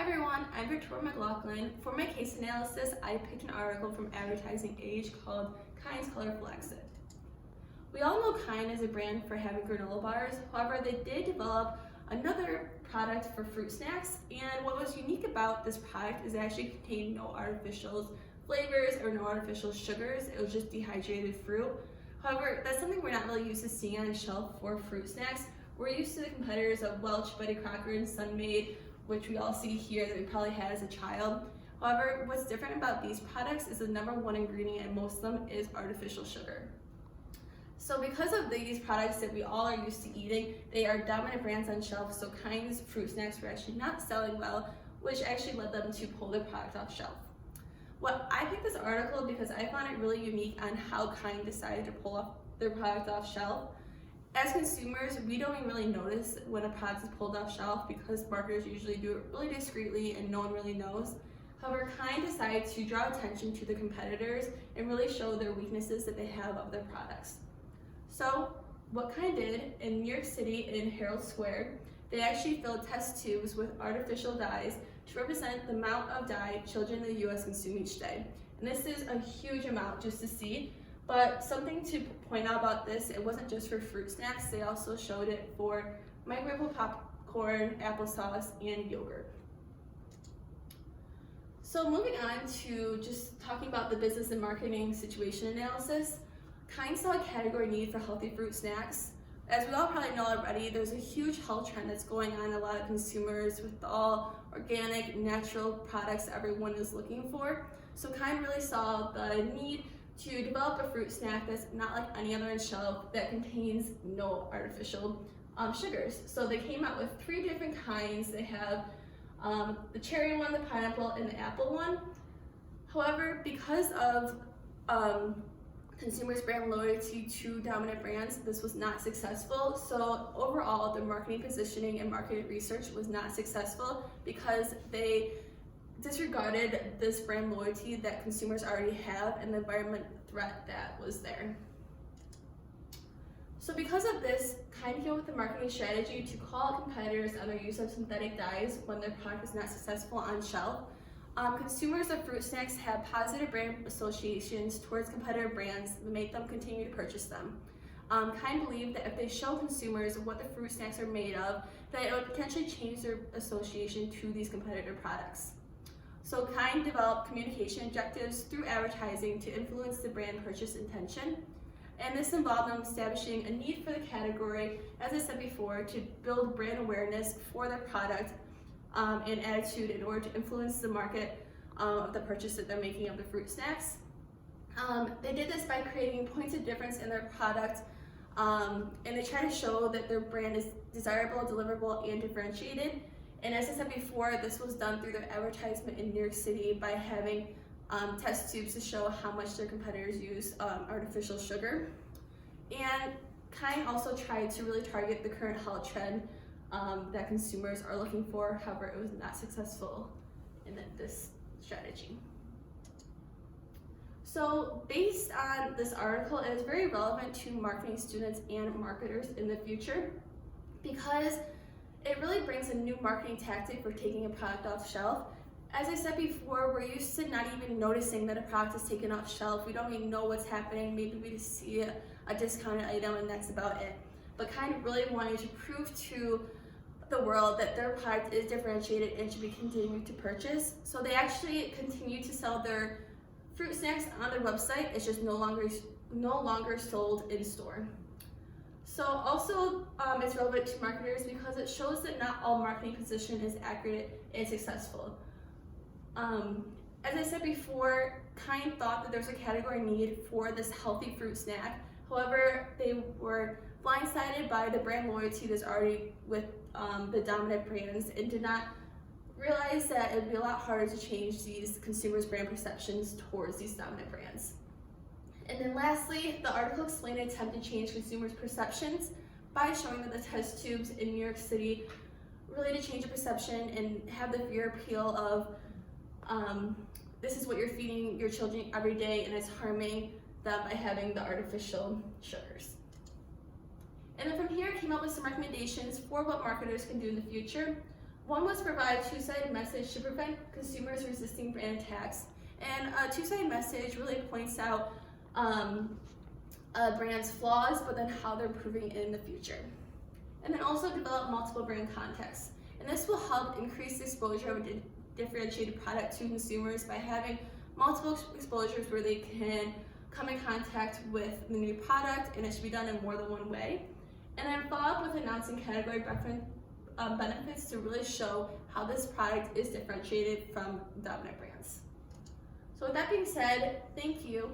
everyone, I'm Victoria McLaughlin. For my case analysis, I picked an article from Advertising Age called Kind's Colorful Exit. We all know Kind is a brand for having granola bars, however they did develop another product for fruit snacks, and what was unique about this product is it actually contained no artificial flavors or no artificial sugars. It was just dehydrated fruit. However, that's something we're not really used to seeing on the shelf for fruit snacks. We're used to the competitors of Welch, Betty Crocker, and Sun-Maid, which we all see here that we probably had as a child. However, what's different about these products is the number one ingredient in most of them is artificial sugar. So because of these products that we all are used to eating, they are dominant brands on shelf, so Kind's fruit snacks were actually not selling well, which actually led them to pull their product off shelf. Well, I picked this article because I found it really unique on how Kind decided to pull off their product off shelf. As consumers, we don't even really notice when a product is pulled off shelf because marketers usually do it really discreetly and no one really knows. However, Kind decided to draw attention to the competitors and really show their weaknesses that they have of their products. So, what Kind did in New York City in Herald Square, they actually filled test tubes with artificial dyes to represent the amount of dye children in the US consume each day. And this is a huge amount just to see. But something to point out about this, it wasn't just for fruit snacks, they also showed it for microwavable popcorn, applesauce, and yogurt. So moving on to just talking about the business and marketing situation analysis, Kind saw a category need for healthy fruit snacks. As we all probably know already, there's a huge health trend that's going on in a lot of consumers with all organic, natural products everyone is looking for. So Kind really saw the need to develop a fruit snack that's not like any other on shelf that contains no artificial sugars. So they came out with 3 different kinds. They have the cherry one, the pineapple, and the apple one. However, because of consumers' brand loyalty to dominant brands, this was not successful. So overall, the marketing positioning and market research was not successful because they disregarded this brand loyalty that consumers already have and the environment threat that was there. So because of this, Kind came up with the marketing strategy to call out competitors on their use of synthetic dyes when their product is not successful on shelf. Consumers of fruit snacks have positive brand associations towards competitor brands that make them continue to purchase them. Kind believed that if they show consumers what the fruit snacks are made of, that it would potentially change their association to these competitor products. So Kind developed communication objectives through advertising to influence the brand purchase intention. And this involved them establishing a need for the category, as I said before, to build brand awareness for their product and attitude in order to influence the market of the purchase that they're making of the fruit snacks. They did this by creating points of difference in their product, and they try to show that their brand is desirable, deliverable, and differentiated. And as I said before, this was done through their advertisement in New York City by having test tubes to show how much their competitors use artificial sugar. And Kind also tried to really target the current health trend that consumers are looking for. However, it was not successful in this strategy. So based on this article, it is very relevant to marketing students and marketers in the future because it really brings a new marketing tactic for taking a product off shelf. As I said before, we're used to not even noticing that a product is taken off shelf. We don't even know what's happening. Maybe we just see a discounted item and that's about it. But Kind of really wanted to prove to the world that their product is differentiated and should be continued to purchase. So they actually continue to sell their fruit snacks on their website. It's just no longer sold in store. So also it's relevant to marketers because it shows that not all marketing position is accurate and successful. As I said before, Kind thought that there's a category need for this healthy fruit snack. However, they were blindsided by the brand loyalty that's already with the dominant brands and did not realize that it would be a lot harder to change these consumers' brand perceptions towards these dominant brands. And then lastly, the article explained an attempt to change consumers' perceptions by showing that the test tubes in New York City really to change the perception and have the fear appeal of this is what you're feeding your children every day and it's harming them by having the artificial sugars. And then from here, I came up with some recommendations for what marketers can do in the future. One was to provide a two-sided message to prevent consumers resisting brand attacks. And a two-sided message really points out a brand's flaws, but then how they're improving it in the future. And then also develop multiple brand contexts. And this will help increase the exposure of a differentiated product to consumers by having multiple exposures where they can come in contact with the new product, and it should be done in more than one way. And then follow up with announcing category benefits to really show how this product is differentiated from dominant brands. So with that being said, thank you.